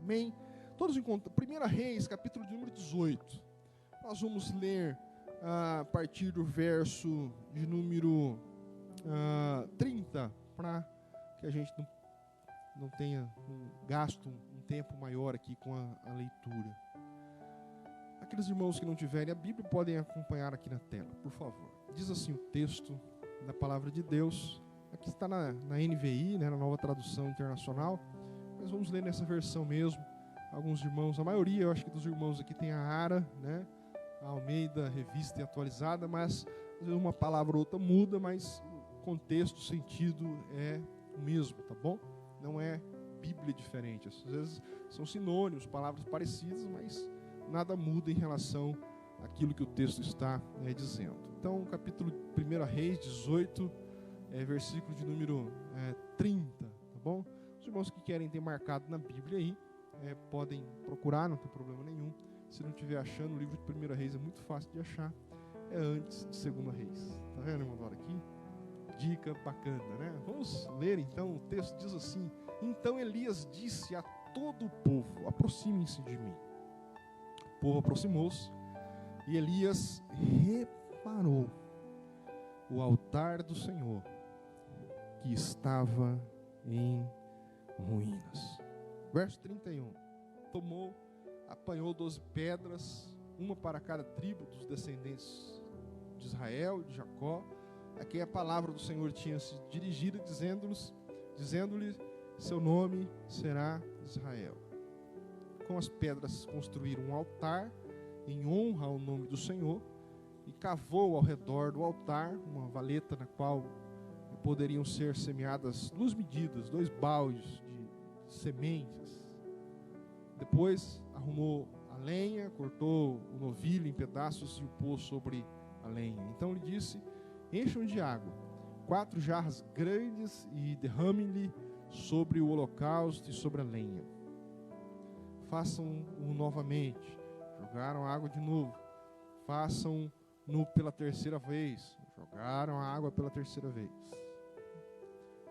Amém? Todos encontram. 1 Reis, capítulo de número 18. Nós vamos ler a partir do verso de número 30, para que a gente não tenha gasto um tempo maior aqui com a leitura. Aqueles irmãos que não tiverem a Bíblia podem acompanhar aqui na tela, por favor. Diz assim o texto da palavra de Deus. Aqui está na NVI, né, na Nova Tradução Internacional. Mas vamos ler nessa versão mesmo. Alguns irmãos, a maioria, eu acho que dos irmãos aqui tem a ARA, né, a Almeida Revista e Atualizada, mas às vezes uma palavra ou outra muda, mas o contexto, o sentido é o mesmo, tá bom? Não é Bíblia diferente. Às vezes são sinônimos, palavras parecidas, mas nada muda em relação àquilo que o texto está dizendo. Então, capítulo 1 Reis 18, versículo de número 30, tá bom? Os irmãos que querem ter marcado na Bíblia aí, podem procurar, não tem problema nenhum. Se não estiver achando, o livro de 1 Reis é muito fácil de achar, é antes de 2 Reis. Tá vendo, irmão Dora, aqui? Dica bacana, né? Vamos ler então, o texto diz assim: então Elias disse a todo o povo: aproximem-se de mim. O povo aproximou-se e Elias reparou o altar do Senhor, que estava em ruínas. Verso 31. Apanhou 12 pedras, uma para cada tribo dos descendentes de Israel, de Jacó, a quem a palavra do Senhor tinha se dirigido, dizendo-lhe: seu nome será Israel. Com as pedras construíram um altar em honra ao nome do Senhor, e cavou ao redor do altar uma valeta na qual poderiam ser semeadas 2 medidas, 2 baldes de sementes. Depois arrumou a lenha, cortou o novilho em pedaços e o pôs sobre a lenha. Então lhe disse: encham de água 4 jarras grandes e derramem-lhe sobre o holocausto e sobre a lenha. Façam-o novamente. Jogaram a água de novo. Façam-no pela terceira vez. Jogaram a água pela terceira vez.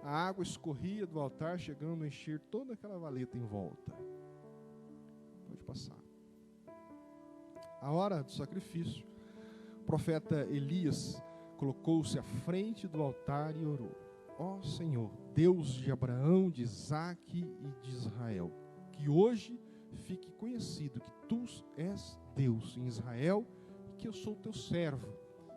A água escorria do altar, chegando a encher toda aquela valeta em volta. Pode passar. A hora do sacrifício, o profeta Elias colocou-se à frente do altar e orou: ó Senhor, Deus de Abraão, de Isaque e de Israel, que hoje fique conhecido que tu és Deus em Israel, e que eu sou teu servo,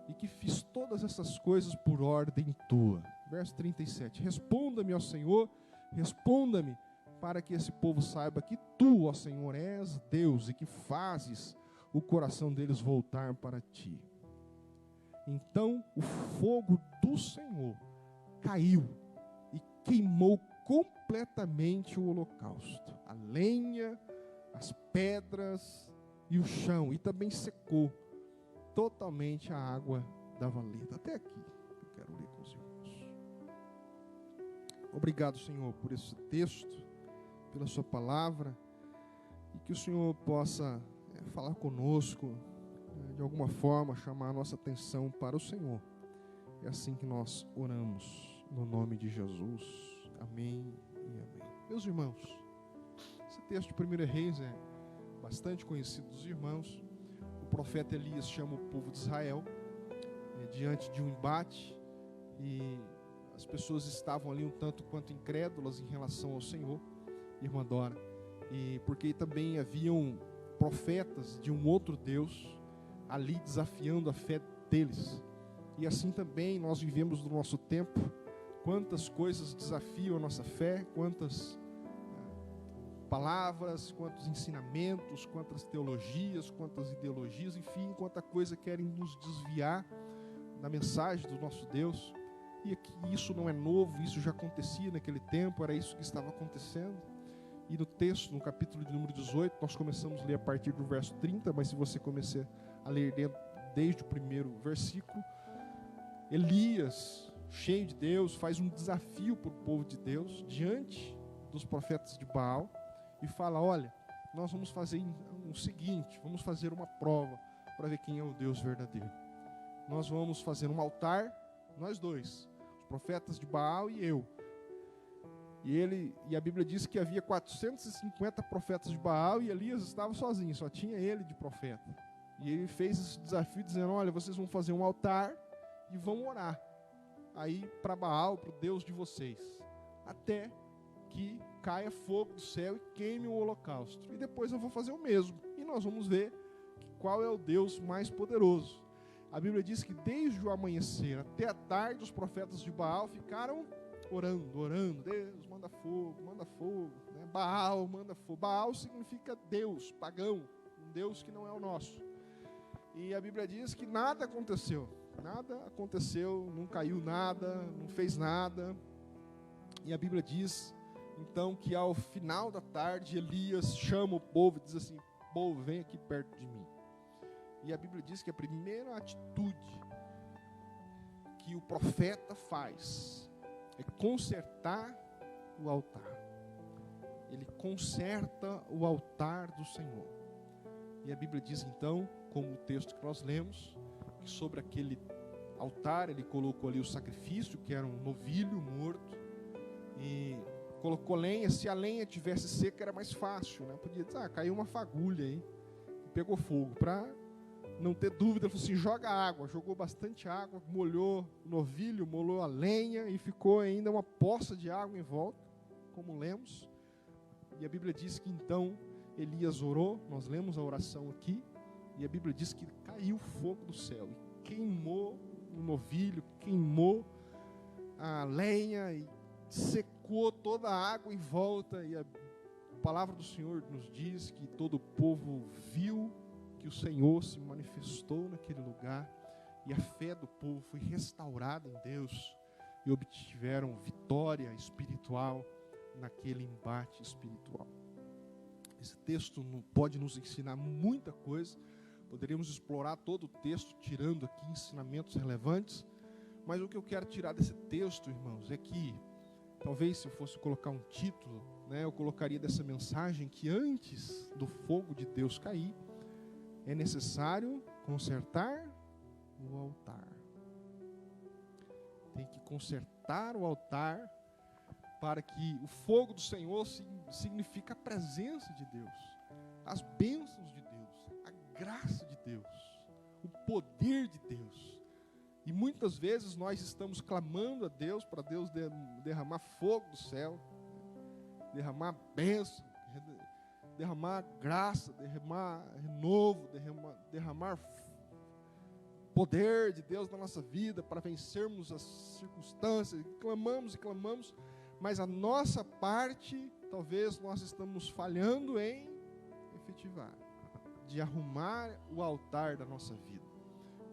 e que fiz todas essas coisas por ordem tua. Verso 37. Responda-me, ó Senhor, responda-me, para que esse povo saiba que tu, ó Senhor, és Deus, e que fazes o coração deles voltar para ti. Então o fogo do Senhor caiu e queimou completamente o holocausto, a lenha, as pedras e o chão, e também secou totalmente a água da valeta. Até aqui eu quero ler com os irmãos. Obrigado, Senhor, por esse texto, pela sua palavra, e que o Senhor possa falar conosco, de alguma forma chamar a nossa atenção para o Senhor. É assim que nós oramos, no nome de Jesus. Amém e amém. Meus irmãos, esse texto de 1 Reis é bastante conhecido dos irmãos. O profeta Elias chama o povo de Israel diante de um embate, e as pessoas estavam ali um tanto quanto incrédulas em relação ao Senhor, irmã Dora, e porque também haviam profetas de um outro Deus ali desafiando a fé deles. E assim também nós vivemos no nosso tempo. Quantas coisas desafiam a nossa fé, quantas palavras, quantos ensinamentos, quantas teologias, quantas ideologias, enfim, quanta coisa querem nos desviar da mensagem do nosso Deus. E aqui isso não é novo, isso já acontecia naquele tempo, era isso que estava acontecendo. E no texto, no capítulo de número 18, nós começamos a ler a partir do verso 30, mas se você começar a ler desde o primeiro versículo, Elias, cheio de Deus, faz um desafio para o povo de Deus, diante dos profetas de Baal, e fala: olha, nós vamos fazer o seguinte, vamos fazer uma prova para ver quem é o Deus verdadeiro. Nós vamos fazer um altar, nós dois, os profetas de Baal e eu. E a Bíblia diz que havia 450 profetas de Baal e Elias estava sozinho, só tinha ele de profeta. E ele fez esse desafio dizendo: olha, vocês vão fazer um altar e vão orar aí para Baal, para o Deus de vocês, até que caia fogo do céu e queime o holocausto. E depois eu vou fazer o mesmo. E nós vamos ver qual é o Deus mais poderoso. A Bíblia diz que desde o amanhecer até a tarde, os profetas de Baal ficaram orando. Deus, manda fogo. Né? Baal, manda fogo. Baal significa Deus, pagão, um Deus que não é o nosso. E a Bíblia diz que nada aconteceu, não caiu nada, não fez nada. E a Bíblia diz, então, que ao final da tarde, Elias chama o povo e diz assim: povo, vem aqui perto de mim. E a Bíblia diz que a primeira atitude que o profeta faz é consertar o altar. Ele conserta o altar do Senhor. E a Bíblia diz então, como o texto que nós lemos, que sobre aquele altar ele colocou ali o sacrifício, que era um novilho morto, e colocou lenha. Se a lenha tivesse seca era mais fácil, né? Podia dizer, caiu uma fagulha aí, e pegou fogo. Para não ter dúvida, ele falou assim: joga água. Jogou bastante água, molhou o novilho, molhou a lenha, e ficou ainda uma poça de água em volta, como lemos. E a Bíblia diz que então Elias orou, nós lemos a oração aqui, e a Bíblia diz que caiu fogo do céu, e queimou o novilho, queimou a lenha, e secou toda a água em volta. E a palavra do Senhor nos diz que todo o povo viu que o Senhor se manifestou naquele lugar, e a fé do povo foi restaurada em Deus, e obtiveram vitória espiritual naquele embate espiritual. Esse texto pode nos ensinar muita coisa. Poderíamos explorar todo o texto, tirando aqui ensinamentos relevantes, mas o que eu quero tirar desse texto, irmãos, é que, talvez se eu fosse colocar um título, né, eu colocaria dessa mensagem que antes do fogo de Deus cair, é necessário consertar o altar. Tem que consertar o altar, para que o fogo do Senhor significa a presença de Deus, as bênçãos de Deus, a graça de Deus, o poder de Deus. E muitas vezes nós estamos clamando a Deus para Deus derramar fogo do céu, derramar bênção, derramar graça, derramar renovo, derramar poder de Deus na nossa vida para vencermos as circunstâncias. Clamamos e clamamos, mas a nossa parte, talvez nós estamos falhando em efetivar, de arrumar o altar da nossa vida.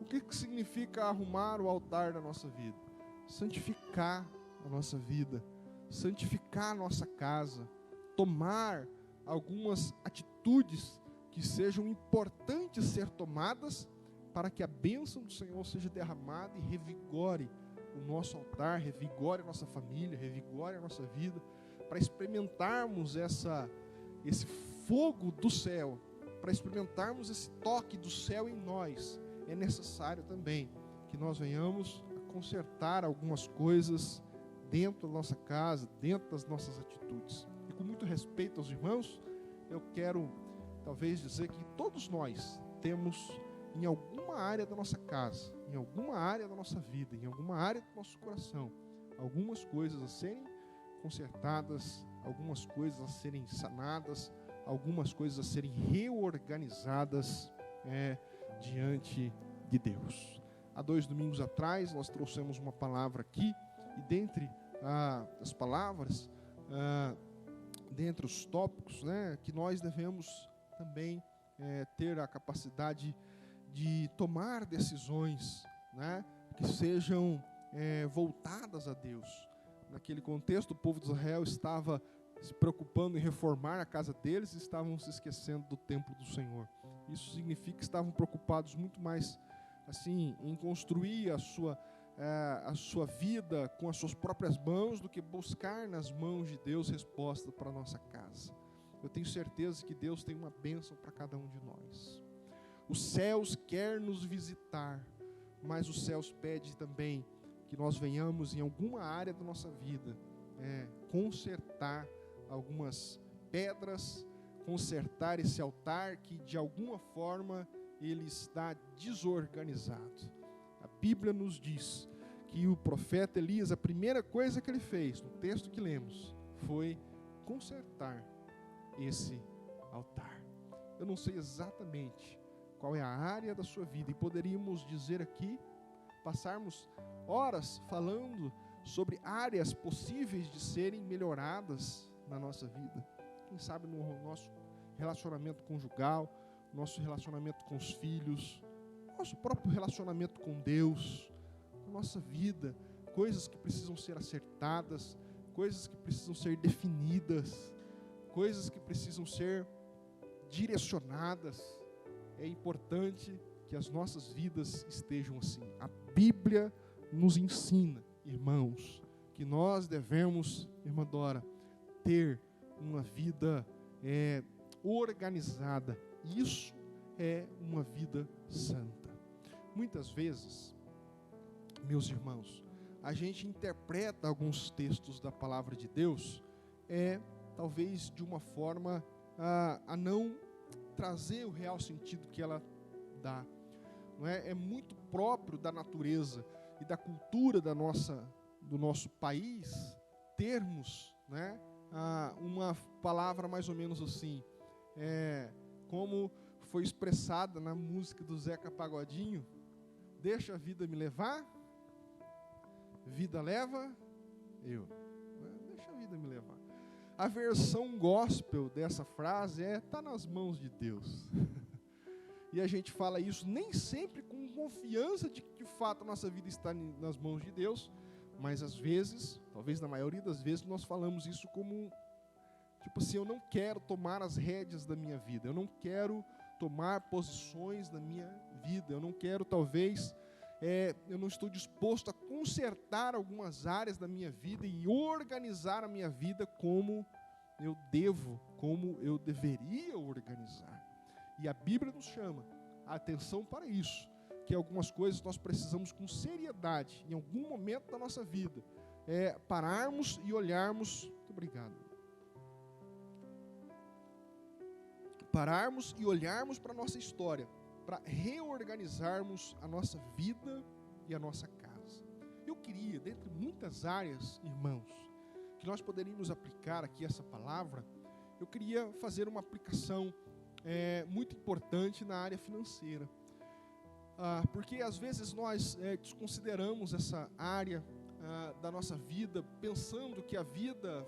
O que significa arrumar o altar da nossa vida? Santificar a nossa vida, santificar a nossa casa, tomar algumas atitudes que sejam importantes ser tomadas para que a bênção do Senhor seja derramada e revigore o nosso altar, revigore a nossa família, revigore a nossa vida, para experimentarmos esse fogo do céu, para experimentarmos esse toque do céu em nós. É necessário também que nós venhamos a consertar algumas coisas dentro da nossa casa, dentro das nossas atitudes. E com muito respeito aos irmãos, eu quero talvez dizer que todos nós temos em alguma área da nossa casa, em alguma área da nossa vida, em alguma área do nosso coração, algumas coisas a serem consertadas, algumas coisas a serem sanadas, algumas coisas a serem reorganizadas diante de Deus. Há 2 domingos atrás nós trouxemos uma palavra aqui, e dentre as palavras, dentre os tópicos, né, que nós devemos também ter a capacidade de tomar decisões, né, que sejam voltadas a Deus. Naquele contexto, o povo de Israel estava se preocupando em reformar a casa deles e estavam se esquecendo do templo do Senhor. Isso significa que estavam preocupados muito mais assim em construir a sua vida com as suas próprias mãos do que buscar nas mãos de Deus resposta para a nossa casa. Eu tenho certeza que Deus tem uma bênção para cada um de nós. Os céus quer nos visitar, mas os céus pede também que nós venhamos em alguma área da nossa vida consertar algumas pedras, consertar esse altar que de alguma forma ele está desorganizado. A Bíblia nos diz que o profeta Elias, a primeira coisa que ele fez, no texto que lemos, foi consertar esse altar. Eu não sei exatamente qual é a área da sua vida, e poderíamos dizer aqui, passarmos horas falando sobre áreas possíveis de serem melhoradas na nossa vida. Quem sabe no nosso relacionamento conjugal, nosso relacionamento com os filhos, nosso próprio relacionamento com Deus, nossa vida, coisas que precisam ser acertadas, coisas que precisam ser definidas, coisas que precisam ser direcionadas. É importante que as nossas vidas estejam assim. A Bíblia nos ensina, irmãos, que nós devemos, irmã Dora, ter uma vida organizada. Isso é uma vida santa. Muitas vezes, meus irmãos, a gente interpreta alguns textos da palavra de Deus, talvez de uma forma a não trazer o real sentido que ela dá. Não é? É muito próprio da natureza e da cultura do nosso país termos, né, uma palavra mais ou menos assim, como foi expressada na música do Zeca Pagodinho: deixa a vida me levar, vida leva eu. Deixa a vida me levar. A versão gospel dessa frase tá nas mãos de Deus. E a gente fala isso nem sempre com confiança de que de fato a nossa vida está nas mãos de Deus, mas às vezes, talvez na maioria das vezes, nós falamos isso como, tipo assim, eu não quero tomar as rédeas da minha vida, eu não quero tomar posições na minha vida, eu não quero, talvez, eu não estou disposto a consertar algumas áreas da minha vida e organizar a minha vida como eu devo, como eu deveria organizar. E a Bíblia nos chama a atenção para isso, que algumas coisas nós precisamos com seriedade, em algum momento da nossa vida, pararmos e olharmos, muito obrigado, pararmos e olharmos para a nossa história, para reorganizarmos a nossa vida e a nossa casa. Eu queria, dentre muitas áreas, irmãos, que nós poderíamos aplicar aqui essa palavra, eu queria fazer uma aplicação muito importante na área financeira. Porque às vezes nós desconsideramos essa área da nossa vida, pensando que a vida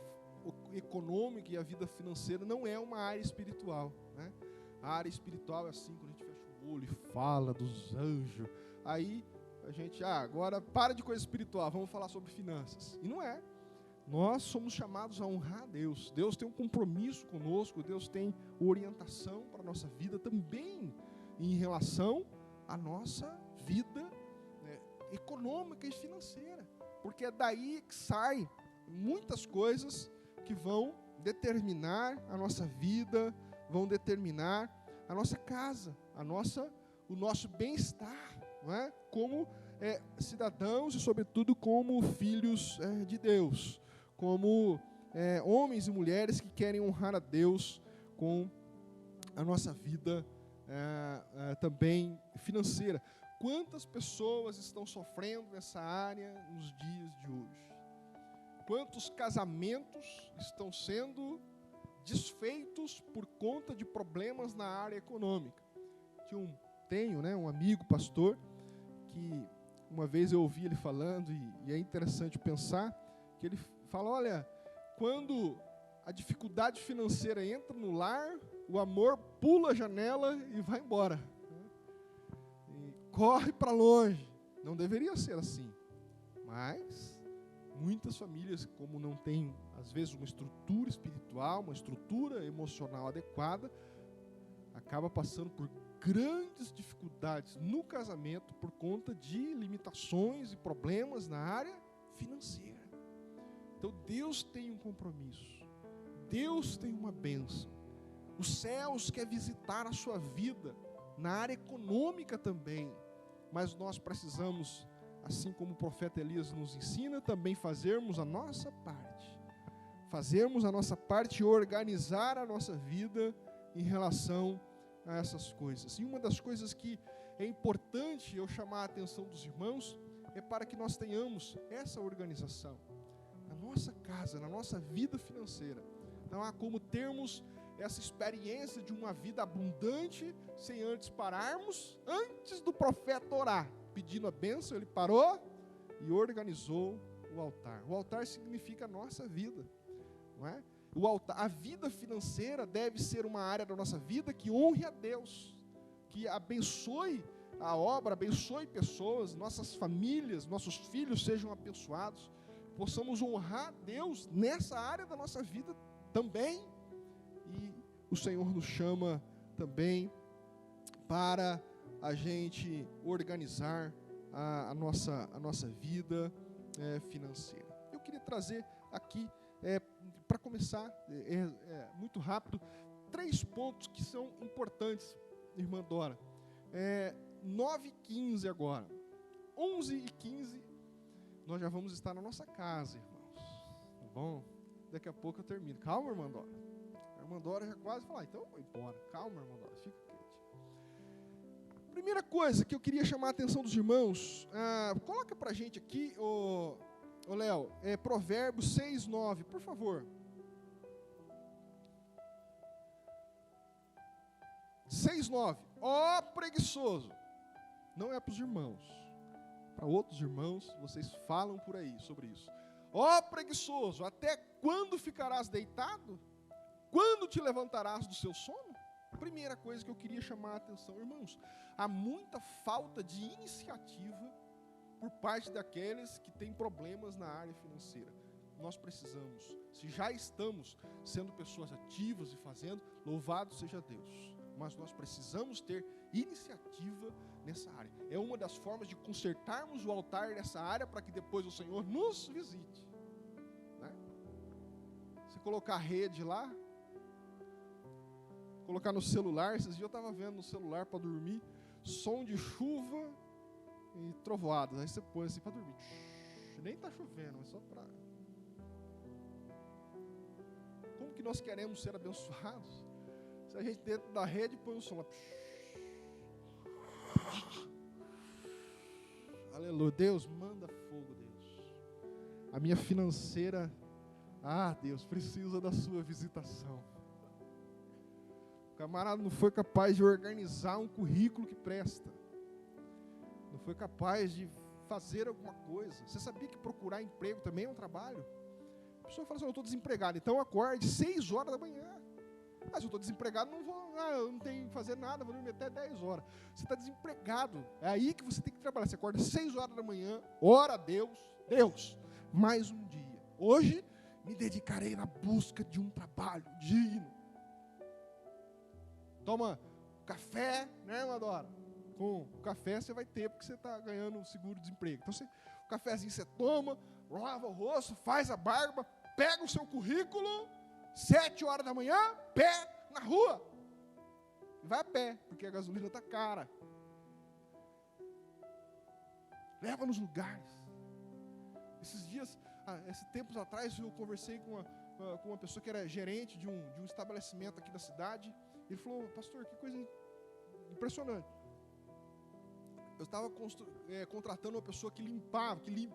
econômica e a vida financeira não é uma área espiritual, né? A área espiritual é assim, quando a gente fecha o olho e fala dos anjos, aí a gente, agora para de coisa espiritual, vamos falar sobre finanças. E não é. Nós somos chamados a honrar a Deus. Deus tem um compromisso conosco, Deus tem orientação para a nossa vida também em relação à nossa vida econômica e financeira. Porque é daí que saem muitas coisas que vão determinar a nossa vida, vão determinar a nossa casa, o nosso bem-estar, não é? Como cidadãos e, sobretudo, como filhos de Deus, como homens e mulheres que querem honrar a Deus com a nossa vida também financeira. Quantas pessoas estão sofrendo nessa área nos dias de hoje? Quantos casamentos estão sendo desfeitos por conta de problemas na área econômica? Tenho um amigo pastor que uma vez eu ouvi ele falando, e é interessante pensar, que ele fala, olha, quando a dificuldade financeira entra no lar, o amor pula a janela e vai embora. E corre para longe. Não deveria ser assim. Mas muitas famílias, como não têm, às vezes, uma estrutura espiritual, uma estrutura emocional adequada, acaba passando por grandes dificuldades no casamento por conta de limitações e problemas na área financeira. Então Deus tem um compromisso, Deus tem uma bênção. Os céus quer visitar a sua vida na área econômica também, mas nós precisamos, assim como o profeta Elias nos ensina, também fazermos a nossa parte. fazermos a nossa parte e organizar a nossa vida em relação a essas coisas. E uma das coisas que é importante eu chamar a atenção dos irmãos é para que nós tenhamos essa organização na nossa casa, na nossa vida financeira. Não há como termos essa experiência de uma vida abundante sem antes pararmos, antes do profeta orar, pedindo a bênção, ele parou e organizou o altar. O altar significa a nossa vida, não é? O altar, a vida financeira deve ser uma área da nossa vida que honre a Deus, que abençoe a obra, abençoe pessoas, nossas famílias, nossos filhos sejam abençoados, possamos honrar a Deus nessa área da nossa vida também. E o Senhor nos chama também para a gente organizar a nossa vida financeira. Eu queria trazer aqui, para começar, muito rápido, 3 pontos que são importantes, irmã Dora. 9h15 agora, 11h15, nós já vamos estar na nossa casa, irmãos. Tá bom? Daqui a pouco eu termino. Calma, irmã Dora. A irmã Dora já quase falou, então eu vou embora. Calma, irmã Dora, fica quieto. Primeira coisa que eu queria chamar a atenção dos irmãos, coloca pra gente aqui, ô Léo, Provérbios 6:9, por favor. 6:9. Ó preguiçoso. Não é para os irmãos. Para outros irmãos, vocês falam por aí sobre isso. Ó preguiçoso, até quando ficarás deitado? Quando te levantarás do seu sono? Primeira coisa que eu queria chamar a atenção, irmãos, há muita falta de iniciativa por parte daqueles que têm problemas na área financeira. Nós precisamos, se já estamos sendo pessoas ativas e fazendo, louvado seja Deus. Mas nós precisamos ter iniciativa nessa área. É uma das formas de consertarmos o altar nessa área para que depois o Senhor nos visite. Né? Se colocar rede lá, colocar no celular, esses dias eu estava vendo no celular para dormir, som de chuva e trovoadas. Aí você põe assim para dormir. Nem está chovendo, é só para... Como que nós queremos ser abençoados? Se a gente dentro da rede põe o som lá. Aleluia. Deus, manda fogo, Deus. A minha financeira, Deus, precisa da sua visitação. O camarada não foi capaz de organizar um currículo que presta. Não foi capaz de fazer alguma coisa. Você sabia que procurar emprego também é um trabalho? A pessoa fala assim, eu estou desempregado, então acorde 6 horas da manhã. Se eu estou desempregado, não vou, eu não tenho que fazer nada, vou dormir até 10 horas. Você está desempregado, é aí que você tem que trabalhar. Você acorda 6 horas da manhã, ora a Deus, mais um dia. Hoje, me dedicarei na busca de um trabalho digno. Toma café, né, Madora? Com o café você vai ter, porque você está ganhando seguro-desemprego. Então, o cafezinho você toma, lava o rosto, faz a barba, pega o seu currículo, 7 horas da manhã, pé na rua. E vai a pé, porque a gasolina está cara. Leva nos lugares. Esses dias, esses tempos atrás, eu conversei com uma pessoa que era gerente de um estabelecimento aqui da cidade. Ele falou, pastor, que coisa impressionante. Eu estava contratando uma pessoa que limpava, que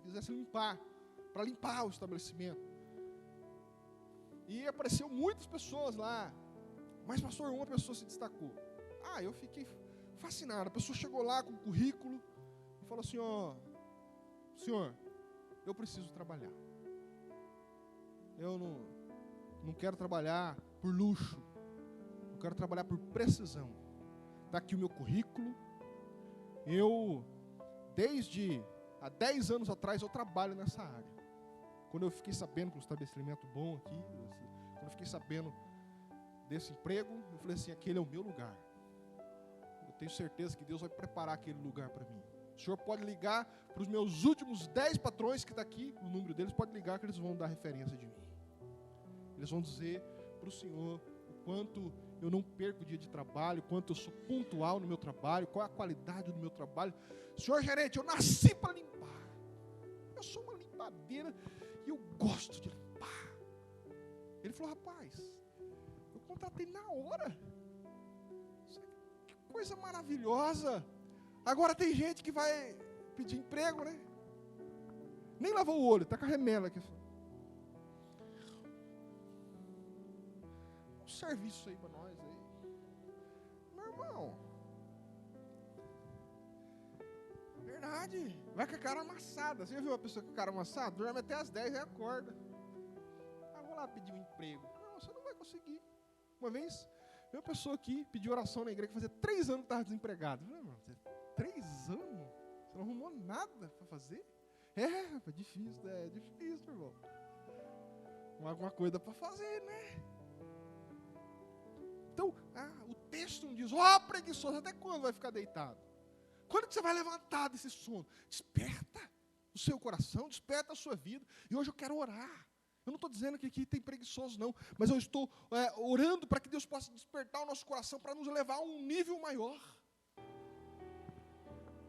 quisesse limpar, para limpar o estabelecimento. E apareceu muitas pessoas lá. Mas, pastor, uma pessoa se destacou. Eu fiquei fascinado. A pessoa chegou lá com o currículo e falou assim, senhor, eu preciso trabalhar. Eu não quero trabalhar por luxo. Eu quero trabalhar por precisão. Está aqui o meu currículo. Desde há 10 anos atrás, eu trabalho nessa área. Quando eu fiquei sabendo que um estabelecimento bom aqui, quando eu fiquei sabendo desse emprego, eu falei assim, aquele é o meu lugar. Eu tenho certeza que Deus vai preparar aquele lugar para mim. O senhor pode ligar para os meus últimos 10 patrões que está aqui, o número deles, pode ligar que eles vão dar referência de mim. Eles vão dizer para o senhor o quanto eu não perco o dia de trabalho, o quanto eu sou pontual no meu trabalho, qual é a qualidade do meu trabalho. Senhor gerente, eu nasci para limpar. Eu sou uma limpadeira e eu gosto de limpar. Ele falou, rapaz, eu contratei na hora. Que coisa maravilhosa. Agora tem gente que vai pedir emprego, né? Nem lavou o olho, está com a remela aqui. Um serviço aí para nós aí. Meu irmão. Verdade. Vai com a cara amassada. Você já viu uma pessoa com a cara amassada? Dorme até as 10 e acorda. Ah, vou lá pedir um emprego. Não, você não vai conseguir. Uma vez, uma pessoa aqui pediu oração na igreja que fazia 3 anos que estava desempregado. Não, irmão, 3 anos? Você não arrumou nada para fazer? É difícil, é difícil, irmão. Alguma coisa para fazer, né? Então, o texto não diz, preguiçoso, até quando vai ficar deitado? Quando que você vai levantar desse sono? Desperta o seu coração, desperta a sua vida. E hoje eu quero orar. Eu não estou dizendo que aqui tem preguiçoso, não. Mas eu estou orando para que Deus possa despertar o nosso coração para nos levar a um nível maior.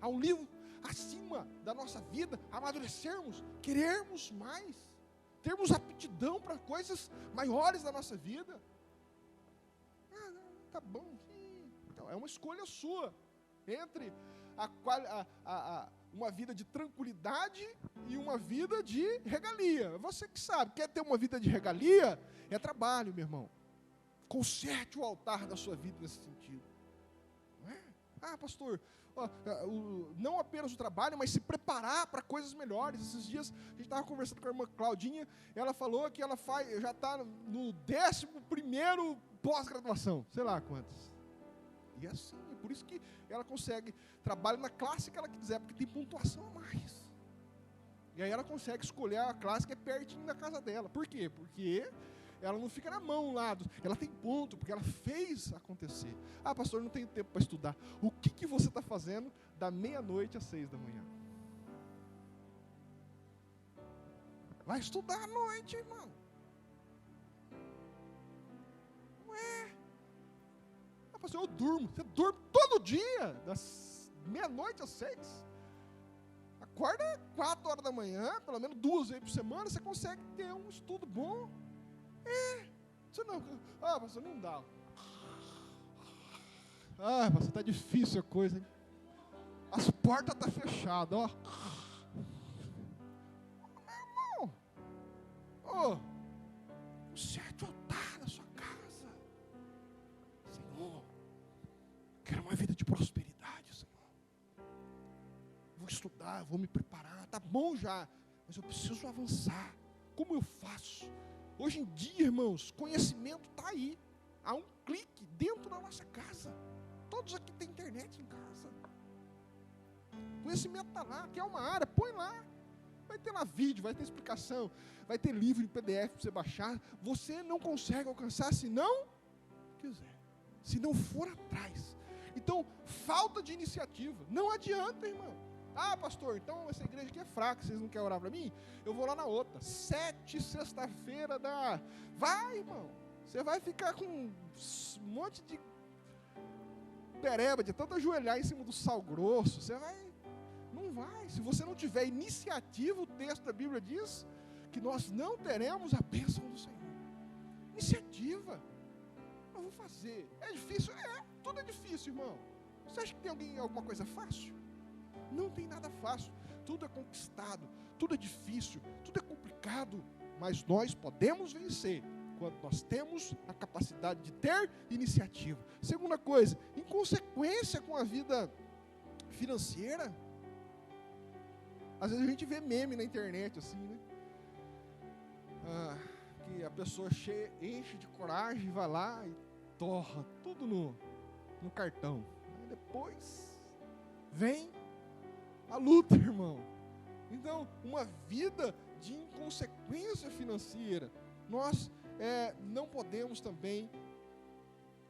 A um nível acima da nossa vida, amadurecermos, querermos mais, termos aptidão para coisas maiores da nossa vida. Tá bom, então é uma escolha sua, entre uma vida de tranquilidade e uma vida de regalia. Você que sabe, quer ter uma vida de regalia, é trabalho, meu irmão. Conserte o altar da sua vida nesse sentido. Não é? Pastor, não apenas o trabalho, mas se preparar para coisas melhores. Esses dias a gente estava conversando com a irmã Claudinha, ela falou que ela já está no 11º pós-graduação, sei lá quantos. E assim, é por isso que ela consegue trabalho na classe que ela quiser, porque tem pontuação a mais. E aí ela consegue escolher a classe que é pertinho da casa dela. Por quê? Porque ela não fica na mão lá, ela tem ponto, porque ela fez acontecer. Pastor, não tenho tempo para estudar. O que você está fazendo da meia-noite às 6 da manhã? Vai estudar à noite, irmão. Não é? Pastor, eu durmo. Você dorme todo dia, das meia-noite às 6. Acorda 4 horas da manhã, pelo menos 2 vezes por semana, você consegue ter um estudo bom. Você não, pastor, não dá. Pastor, está difícil a coisa, hein? As portas estão fechadas, ó. Meu irmão, conserte o altar da sua casa. Senhor, quero uma vida de prosperidade, Senhor. Vou estudar, vou me preparar, tá bom já, mas eu preciso avançar. Como eu faço? Hoje em dia, irmãos, conhecimento está aí, a um clique dentro da nossa casa. Todos aqui têm internet em casa. Conhecimento está lá, quer uma área, põe lá. Vai ter lá vídeo, vai ter explicação, vai ter livro em PDF para você baixar. Você não consegue alcançar se não quiser, se não for atrás. Então, falta de iniciativa. Não adianta, irmão. Pastor, então essa igreja aqui é fraca, vocês não querem orar para mim? Eu vou lá na outra. 7 sexta-feira da... Vai, irmão. Você vai ficar com um monte de pereba, de tanto ajoelhar em cima do sal grosso. Você vai... Não vai. Se você não tiver iniciativa, o texto da Bíblia diz que nós não teremos a bênção do Senhor. Iniciativa. Eu vou fazer. É difícil? Tudo é difícil, irmão. Você acha que tem alguma coisa fácil? Não tem nada fácil, tudo é conquistado, tudo é difícil, tudo é complicado, mas nós podemos vencer quando nós temos a capacidade de ter iniciativa. Segunda coisa, em consequência com a vida financeira, às vezes a gente vê meme na internet assim, né? Que a pessoa enche de coragem, vai lá e torra tudo no cartão. Aí depois vem a luta, irmão. Então, uma vida de inconsequência financeira, nós não podemos também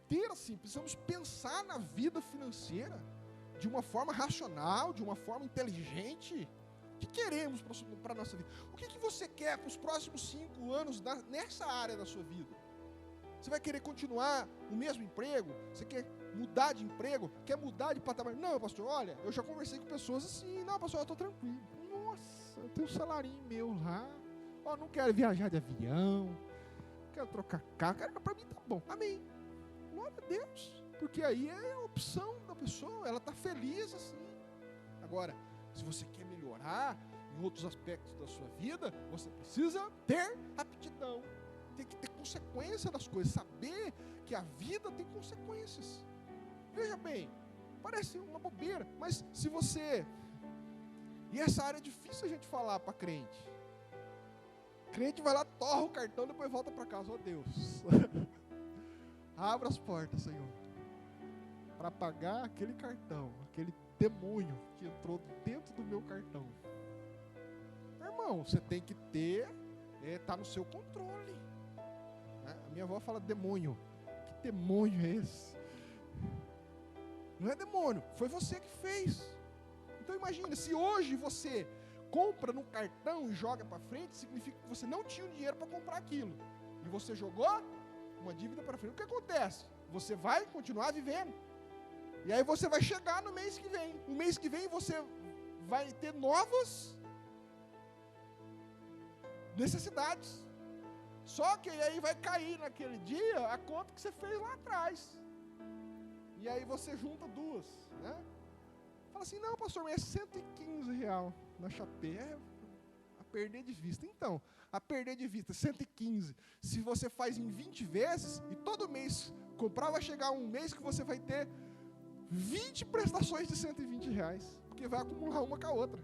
ter assim, precisamos pensar na vida financeira de uma forma racional, de uma forma inteligente. O que queremos para a nossa vida? O que você quer para os próximos 5 anos nessa área da sua vida? Você vai querer continuar o mesmo emprego? Você quer mudar de emprego? Quer mudar de patamar? Não, pastor, olha, eu já conversei com pessoas assim. Não, pastor, eu estou tranquilo. Nossa, eu tenho um salarinho meu lá. Não quero viajar de avião. quero trocar carro, para mim tá bom. Amém. Glória a Deus. Porque aí é a opção da pessoa, ela está feliz assim. Agora, se você quer melhorar em outros aspectos da sua vida, você precisa ter aptidão. Tem que ter consequência das coisas, saber que a vida tem consequências. Veja bem, parece uma bobeira, mas se você... E essa área é difícil a gente falar para crente. Crente vai lá, torra o cartão, depois volta para casa. Oh Deus, abra as portas, Senhor, para pagar aquele cartão, aquele demônio que entrou dentro do meu cartão. Irmão, você tem que ter, tá no seu controle. A minha avó fala demônio. Que demônio é esse? Não é demônio, foi você que fez. Então imagina, se hoje você compra no cartão e joga para frente, significa que você não tinha o dinheiro para comprar aquilo. E você jogou uma dívida para frente. O que acontece? Você vai continuar vivendo. E aí você vai chegar no mês que vem. O mês que vem você vai ter novas necessidades. Só que aí vai cair naquele dia a conta que você fez lá atrás. E aí você junta duas, né? Fala assim, não, pastor, mas é 115 real na Chapé, a perder de vista. Então, a perder de vista, 115, se você faz em 20 vezes, e todo mês comprar, vai chegar um mês que você vai ter 20 prestações de 120 reais, porque vai acumular uma com a outra.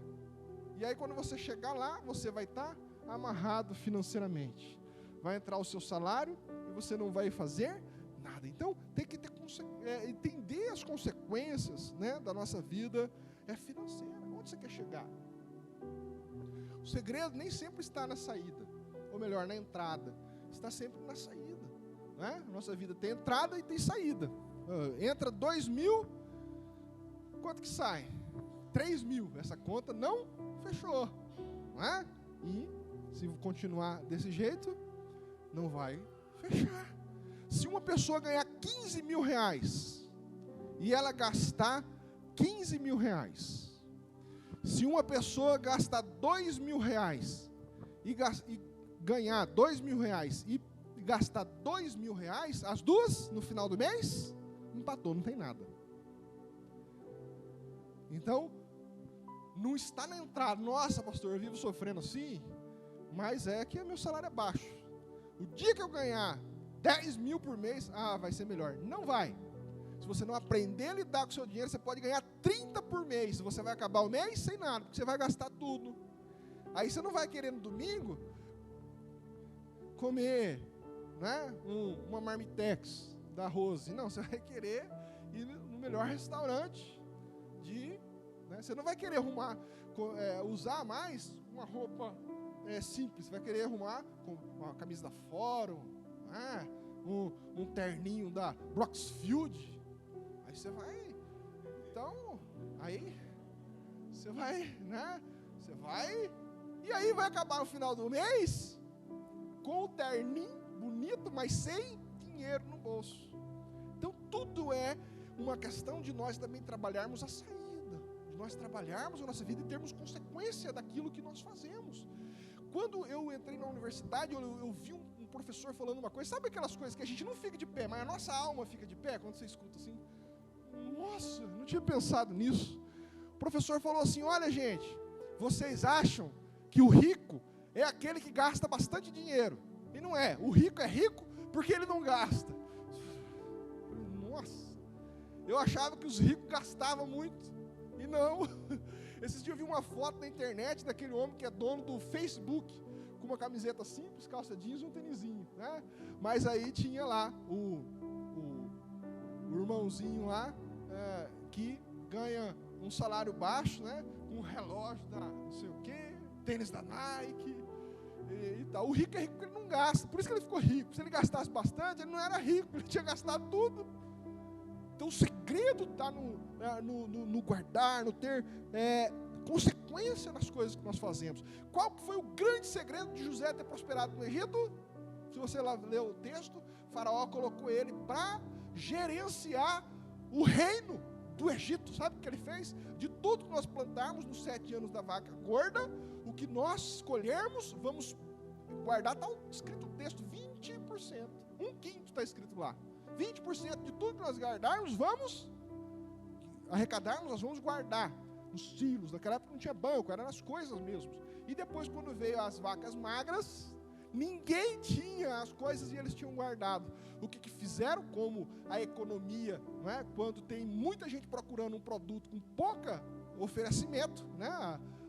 E aí quando você chegar lá, você vai estar amarrado financeiramente. Vai entrar o seu salário e você não vai fazer nada. Então, tem que ter entender as consequências, né, da nossa vida financeira. Onde você quer chegar? O segredo nem sempre está na saída, ou melhor, na entrada. Está sempre na saída, né? Nossa vida tem entrada e tem saída. Entra 2.000, quanto que sai? 3.000. Essa conta não fechou, não é? E se continuar desse jeito, não vai fechar. Se uma pessoa ganhar 15 mil reais e ela gastar 15 mil reais, se uma pessoa gastar 2 mil reais e ganhar 2 mil reais e gastar 2 mil reais, as duas no final do mês, empatou, não tem nada. Então, não está na entrada. Nossa, pastor, eu vivo sofrendo assim, mas é que meu salário é baixo. O dia que eu ganhar 10 mil por mês, vai ser melhor. Não vai. Se você não aprender a lidar com o seu dinheiro, você pode ganhar 30 por mês. Você vai acabar o mês sem nada, porque você vai gastar tudo. Aí você não vai querer no domingo comer, né, uma marmitex da Rose. Não, você vai querer ir no melhor restaurante né, você não vai querer usar mais uma roupa simples. Você vai querer arrumar com uma camisa da Fórum, um terninho da Broxfield. Aí você vai, então, aí você vai, né? Você vai, e aí vai acabar no final do mês com o terninho bonito, mas sem dinheiro no bolso. Então tudo é uma questão de nós também trabalharmos a saída, de nós trabalharmos a nossa vida e termos consequência daquilo que nós fazemos. Quando eu entrei na universidade, eu vi um professor falando uma coisa, sabe aquelas coisas que a gente não fica de pé, mas a nossa alma fica de pé, quando você escuta assim? Nossa, não tinha pensado nisso. O professor falou assim, olha gente, vocês acham que o rico é aquele que gasta bastante dinheiro, e não é, o rico é rico porque ele não gasta. Nossa, eu achava que os ricos gastavam muito, e não. Esses dias eu vi uma foto na internet daquele homem que é dono do Facebook, com uma camiseta simples, calça jeans e um tênisinho, né? Mas aí tinha lá o irmãozinho lá, que ganha um salário baixo, né? Com um relógio da não sei o quê, tênis da Nike e tal. O rico é rico porque ele não gasta, por isso que ele ficou rico. Se ele gastasse bastante, ele não era rico, ele tinha gastado tudo. Então o segredo está no guardar, no ter consequência nas coisas que nós fazemos. Qual foi o grande segredo de José ter prosperado no Egito? Se você lá leu o texto, Faraó colocou ele para gerenciar o reino do Egito. Sabe o que ele fez? De tudo que nós plantarmos nos 7 anos da vaca gorda, o que nós escolhermos, vamos guardar, está escrito o texto, 20%. 1/5 está escrito lá. 20% de tudo que nós guardarmos, vamos arrecadarmos, nós vamos guardar nos silos. Naquela época não tinha banco, eram as coisas mesmo. E depois, quando veio as vacas magras, ninguém tinha as coisas e eles tinham guardado. O que fizeram, como a economia, não é? Quando tem muita gente procurando um produto com pouca oferecimento, né?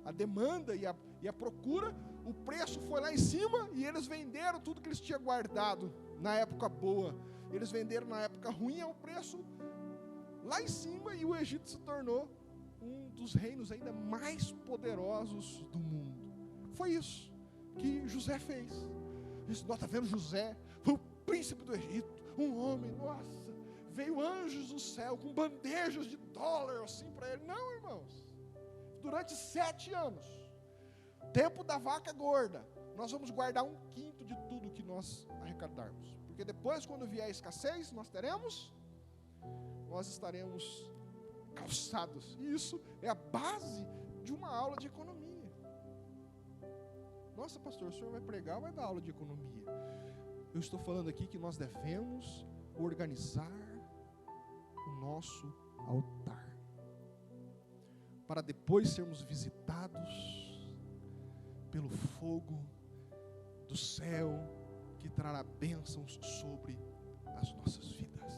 A demanda e a procura, o preço foi lá em cima e eles venderam tudo que eles tinham guardado na época boa. Eles venderam na época ruim, o preço lá em cima, e o Egito se tornou um dos reinos ainda mais poderosos do mundo. Foi isso que José fez. Nós está vendo José, foi o príncipe do Egito, um homem, nossa, veio anjos do céu com bandejas de dólar assim para ele. Não, irmãos, durante 7 anos, tempo da vaca gorda, nós vamos guardar 1/5 de tudo que nós arrecadarmos, porque depois, quando vier a escassez, nós estaremos calçados. E isso é a base de uma aula de economia. Nossa, pastor, o senhor vai pregar ou vai dar aula de economia? Eu estou falando aqui que nós devemos organizar o nosso altar, para depois sermos visitados pelo fogo do céu, que trará bênçãos sobre as nossas vidas.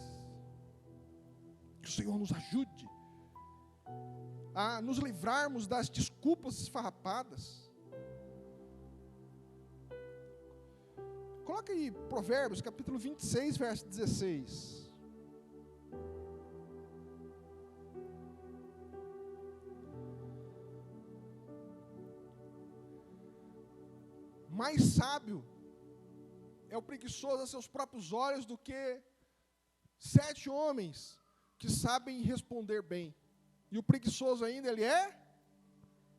Que o Senhor nos ajude a nos livrarmos das desculpas esfarrapadas. Coloca aí Provérbios, capítulo 26, verso 16. Mais sábio é o preguiçoso a seus próprios olhos do que 7 homens que sabem responder bem. E o preguiçoso ainda, ele é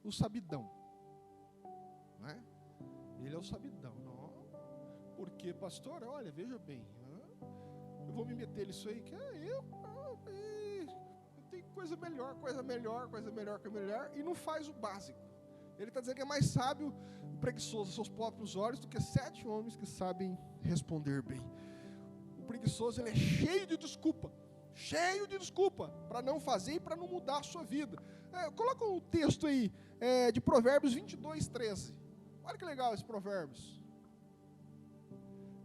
o sabidão. Não é? Ele é o sabidão. Não. Porque, pastor, olha, veja bem, eu vou me meter nisso aí, que eu tenho coisa melhor, e não faz o básico. Ele está dizendo que é mais sábio o preguiçoso aos seus próprios olhos do que 7 homens que sabem responder bem. O preguiçoso, ele é cheio de desculpa para não fazer e para não mudar a sua vida. Coloca um texto aí, de Provérbios 22, 13. Olha que legal esse Provérbios.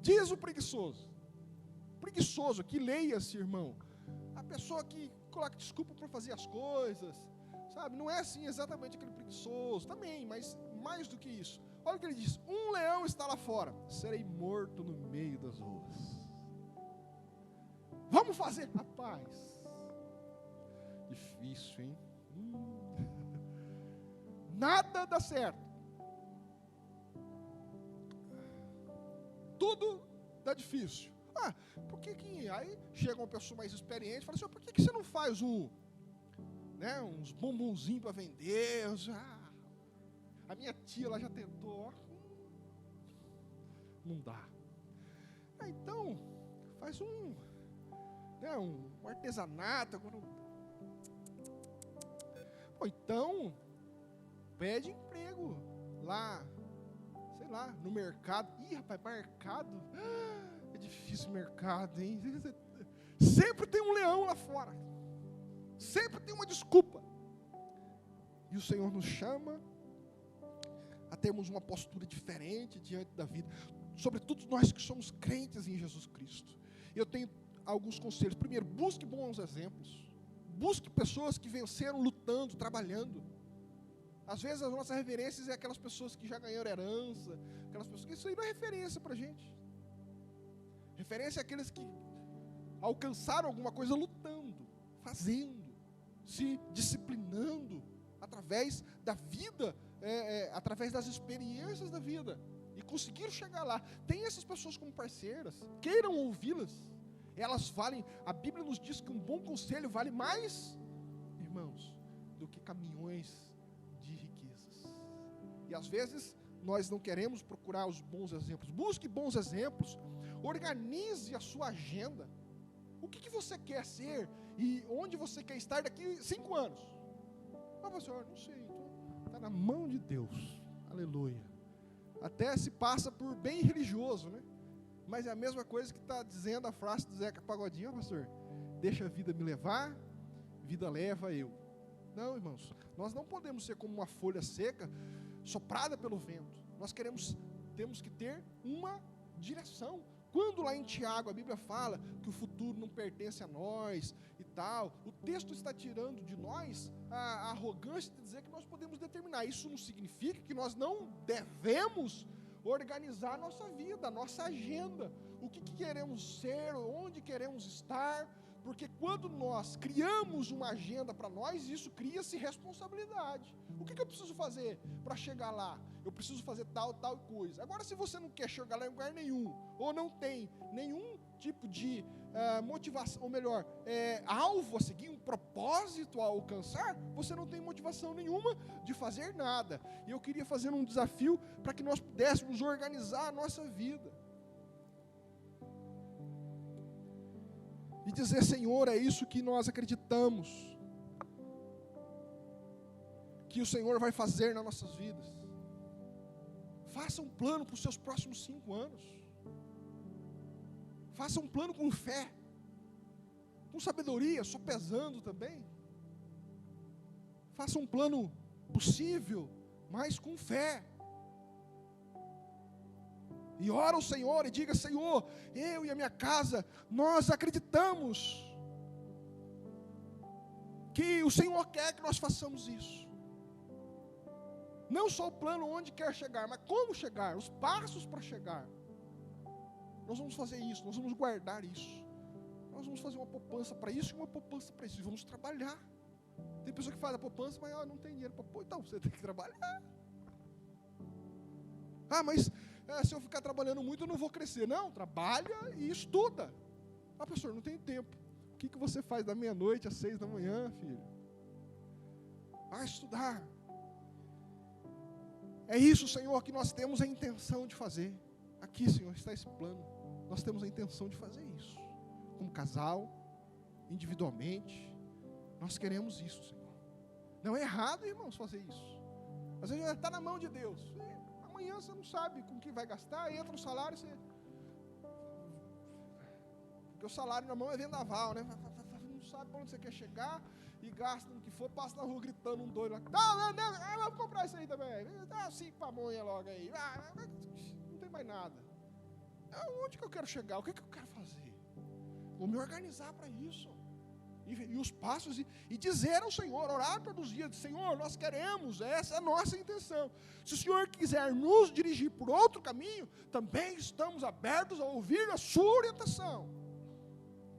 Diz o preguiçoso, que leia-se, irmão, a pessoa que coloca desculpa para fazer as coisas, sabe? Não é assim exatamente aquele preguiçoso, também, mas mais do que isso. Olha o que ele diz: um leão está lá fora, serei morto no meio das ruas. Vamos fazer, rapaz. Difícil, hein? Nada dá certo. Tudo dá difícil. Por que que... Aí chega uma pessoa mais experiente e fala assim: por que você não faz uns bombonzinhos para vender? A minha tia, ela já tentou. Não dá. Então, faz um artesanato. Ou então, pede emprego lá, sei lá, no mercado. Ih, rapaz, mercado? É difícil mercado, hein? Sempre tem um leão lá fora. Sempre tem uma desculpa. E o Senhor nos chama a termos uma postura diferente diante da vida. Sobretudo nós que somos crentes em Jesus Cristo. Eu tenho alguns conselhos. Primeiro, busque bons exemplos. Busque pessoas que venceram lutando, trabalhando. Às vezes as nossas referências é aquelas pessoas que já ganharam herança, aquelas pessoas que isso aí não é referência para a gente. Referência é aqueles que alcançaram alguma coisa lutando, fazendo, se disciplinando através da vida, através das experiências da vida, e conseguiram chegar lá. Tem essas pessoas como parceiras, queiram ouvi-las. Elas valem, a Bíblia nos diz que um bom conselho vale mais, irmãos, do que caminhões de riquezas. E às vezes nós não queremos procurar os bons exemplos. Busque bons exemplos. Organize a sua agenda. O que você quer ser e onde você quer estar daqui 5 anos? Pastor, não sei, está na mão de Deus. Aleluia. Até se passa por bem religioso, né? Mas é a mesma coisa que está dizendo a frase do Zeca Pagodinho: pastor, deixa a vida me levar, vida leva eu. Não, irmãos, nós não podemos ser como uma folha seca, soprada pelo vento. Nós temos que ter uma direção. Quando lá em Tiago a Bíblia fala que o futuro não pertence a nós e tal, o texto está tirando de nós a arrogância de dizer que nós podemos determinar. Isso não significa que nós não devemos organizar a nossa vida, a nossa agenda, o que queremos ser, onde queremos estar, porque quando nós criamos uma agenda para nós, isso cria-se responsabilidade. O que eu preciso fazer para chegar lá? Eu preciso fazer tal coisa. Agora, se você não quer chegar lá em lugar nenhum, ou não tem nenhum tipo de motivação, ou melhor, alvo a seguir, um propósito a alcançar, você não tem motivação nenhuma de fazer nada. E eu queria fazer um desafio para que nós pudéssemos organizar a nossa vida. E dizer: Senhor, é isso que nós acreditamos que o Senhor vai fazer nas nossas vidas. Faça um plano para os seus próximos 5 anos. Faça um plano com fé, com sabedoria, sopesando também. Faça um plano possível, mas com fé. E ora ao Senhor e diga: Senhor, eu e a minha casa, nós acreditamos que o Senhor quer que nós façamos isso. Não só o plano onde quer chegar, mas como chegar, os passos para chegar. Nós vamos fazer isso, nós vamos guardar isso. Nós vamos fazer uma poupança para isso e uma poupança para isso. E vamos trabalhar. Tem pessoa que faz a poupança, mas não tem dinheiro para pôr. Então você tem que trabalhar. Mas se eu ficar trabalhando muito eu não vou crescer. Não, trabalha e estuda. Pastor, não tenho tempo. O que você faz da meia-noite às 6 da manhã, filho? Vai estudar. É isso, Senhor, que nós temos a intenção de fazer. Aqui, Senhor, está esse plano. Nós temos a intenção de fazer isso. Como casal, individualmente. Nós queremos isso, Senhor. Não é errado, irmãos, fazer isso. Às vezes está na mão de Deus. Amanhã você não sabe com que vai gastar, entra o salário, você... Porque o salário na mão é vendaval, né? Não sabe para onde você quer chegar e gasta no que for, passa na rua gritando um doido lá. Não, vou comprar isso aí também. Dá 5 pamonha logo aí. Não tem mais nada. Onde que eu quero chegar? O que eu quero fazer? Vou me organizar para isso. E os passos, e dizer ao Senhor, orar todos os dias: Senhor, nós queremos, essa é a nossa intenção. Se o Senhor quiser nos dirigir por outro caminho, também estamos abertos a ouvir a sua orientação.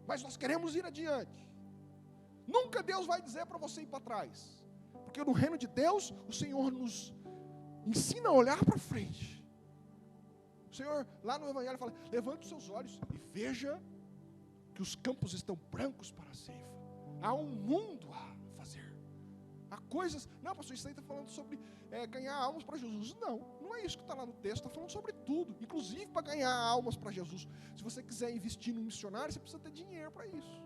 Mas nós queremos ir adiante. Nunca Deus vai dizer para você ir para trás, porque no reino de Deus, o Senhor nos ensina a olhar para frente. O Senhor, lá no Evangelho, fala: levante os seus olhos e veja que os campos estão brancos para a ceifa. Há um mundo a fazer. Há coisas... Não, pastor, isso aí está falando sobre ganhar almas para Jesus. Não é isso que está lá no texto. Está falando sobre tudo, inclusive para ganhar almas para Jesus. Se você quiser investir num missionário, você precisa ter dinheiro para isso.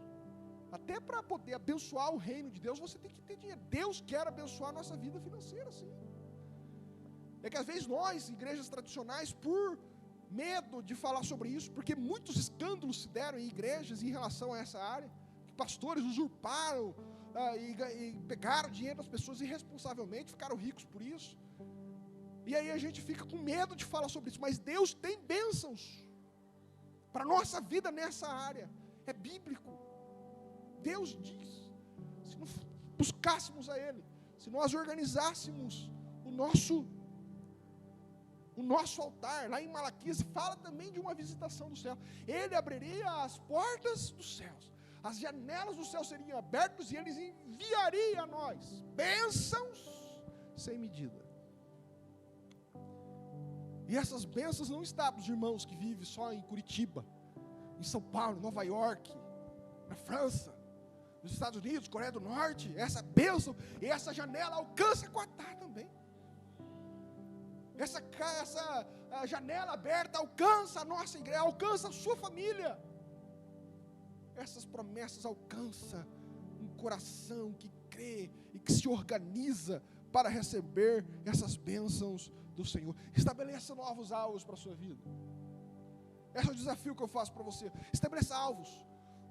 Até para poder abençoar o reino de Deus, você tem que ter dinheiro. Deus quer abençoar a nossa vida financeira, sim. É que às vezes nós, igrejas tradicionais, por medo de falar sobre isso, porque muitos escândalos se deram em igrejas em relação a essa área, que pastores usurparam e pegaram dinheiro das pessoas irresponsavelmente, ficaram ricos por isso. E aí a gente fica com medo de falar sobre isso, mas Deus tem bênçãos para a nossa vida nessa área. É bíblico. Deus diz: se nós buscássemos a Ele, se nós organizássemos o nosso altar, lá em Malaquias, fala também de uma visitação do céu. Ele abriria as portas dos céus, as janelas do céu seriam abertas e Ele enviaria a nós bênçãos sem medida. E essas bênçãos não estão para os irmãos que vivem só em Curitiba, em São Paulo, em Nova York, na França, nos Estados Unidos, Coreia do Norte. Essa bênção e essa janela alcança Quatá também. Essa janela aberta alcança a nossa igreja, alcança a sua família. Essas promessas alcançam um coração que crê e que se organiza para receber essas bênçãos do Senhor. Estabeleça novos alvos para a sua vida. Esse é o desafio que eu faço para você. Estabeleça alvos.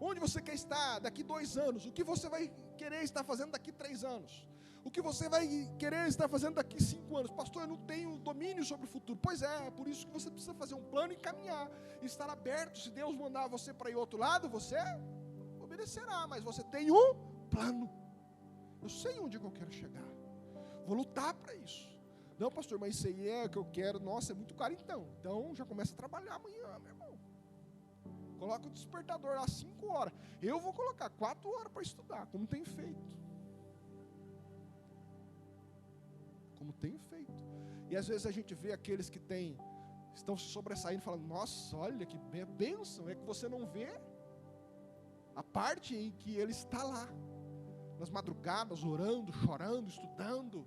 Onde você quer estar daqui 2 anos? O que você vai querer estar fazendo daqui 3 anos? O que você vai querer estar fazendo daqui 5 anos? Pastor, eu não tenho domínio sobre o futuro. Pois é por isso que você precisa fazer um plano e caminhar. Estar aberto. Se Deus mandar você para ir outro lado, você obedecerá. Mas você tem um plano. Eu sei onde eu quero chegar. Vou lutar para isso. Não, pastor, mas isso aí é o que eu quero. Nossa, é muito caro então. Então já começa a trabalhar amanhã, meu irmão. Coloca o despertador lá 5 horas. Eu vou colocar 4 horas para estudar, como tenho feito. Como tenho feito. E às vezes a gente vê aqueles que estão se sobressaindo, falando, nossa, olha que bênção. É que você não vê a parte em que ele está lá. Nas madrugadas, orando, chorando, estudando.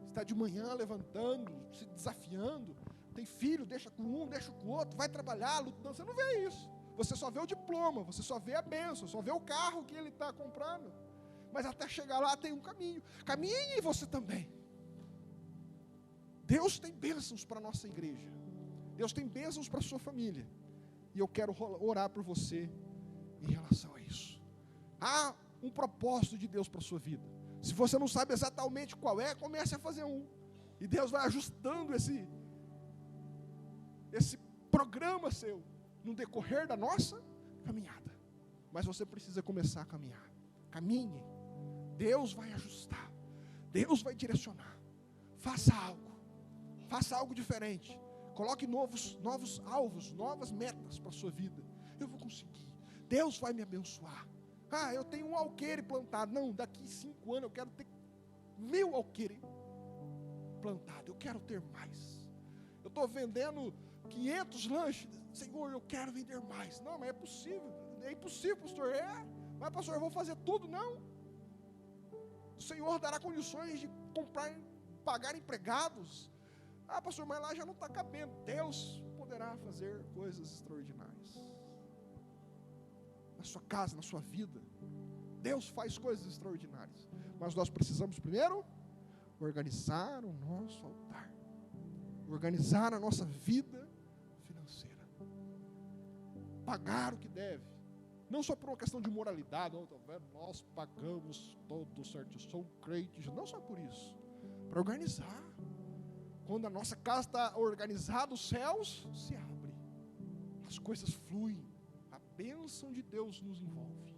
Está de manhã levantando, se desafiando. Tem filho, deixa com um, deixa com o outro, vai trabalhar, lutando. Você não vê isso. Você só vê o diploma, você só vê a bênção, só vê o carro que ele está comprando. Mas até chegar lá tem um caminho. Caminhe você também. Deus tem bênçãos para a nossa igreja. Deus tem bênçãos para a sua família. E eu quero orar por você em relação a isso. Há um propósito de Deus para a sua vida. Se você não sabe exatamente qual é, comece a fazer um. E Deus vai ajustando esse programa seu no decorrer da nossa caminhada. Mas você precisa começar a caminhar. Caminhe. Deus vai ajustar. Deus vai direcionar. Faça algo. Faça algo diferente. Coloque novos alvos, novas metas para a sua vida. Eu vou conseguir. Deus vai me abençoar. Ah, eu tenho um alqueire plantado. Não, daqui 5 anos eu quero ter 1000 alqueires plantados. Eu quero ter mais. Eu estou vendendo 500 lanches. Senhor, eu quero vender mais. Não, mas é possível. É impossível, pastor. Mas pastor, eu vou fazer tudo. Não. O Senhor dará condições de pagar empregados. Ah, pastor, mas lá já não está cabendo. Deus poderá fazer coisas extraordinárias. Na sua casa, na sua vida. Deus faz coisas extraordinárias. Mas nós precisamos primeiro organizar o nosso altar. Organizar a nossa vida financeira. Pagar o que deve. Não só por uma questão de moralidade. Não, tá vendo? Nós pagamos todo certo. Eu sou um crente. Não só por isso. Para organizar. Quando a nossa casa está organizada, os céus se abrem. As coisas fluem. A bênção de Deus nos envolve.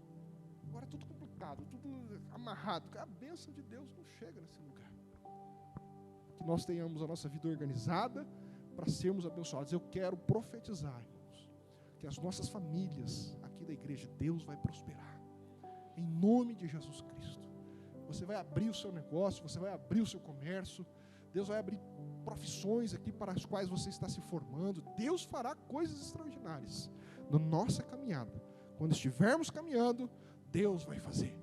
Agora é tudo complicado, tudo amarrado. A bênção de Deus não chega nesse lugar. Que nós tenhamos a nossa vida organizada para sermos abençoados. Eu quero profetizar, irmãos, que as nossas famílias aqui da igreja, Deus vai prosperar. Em nome de Jesus Cristo. Você vai abrir o seu negócio, você vai abrir o seu comércio. Deus vai abrir profissões aqui para as quais você está se formando. Deus fará coisas extraordinárias na nossa caminhada. Quando estivermos caminhando, Deus vai fazer.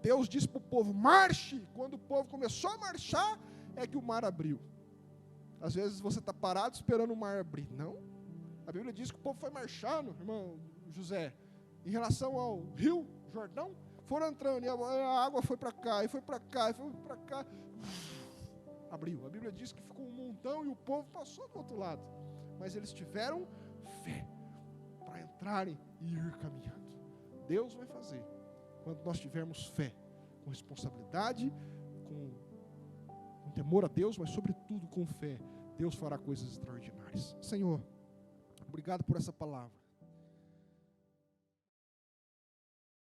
Deus disse para o povo, marche. Quando o povo começou a marchar, é que o mar abriu. Às vezes você está parado esperando o mar abrir. Não. A Bíblia diz que o povo foi marchando, irmão José, em relação ao rio Jordão, foram entrando, e a água foi para cá, e foi para cá, e foi para cá. Abriu. A Bíblia diz que ficou um montão e o povo passou do outro lado. Mas eles tiveram fé para entrarem e ir caminhando. Deus vai fazer. Quando nós tivermos fé, com responsabilidade, com temor a Deus, mas sobretudo com fé, Deus fará coisas extraordinárias. Senhor, obrigado por essa palavra.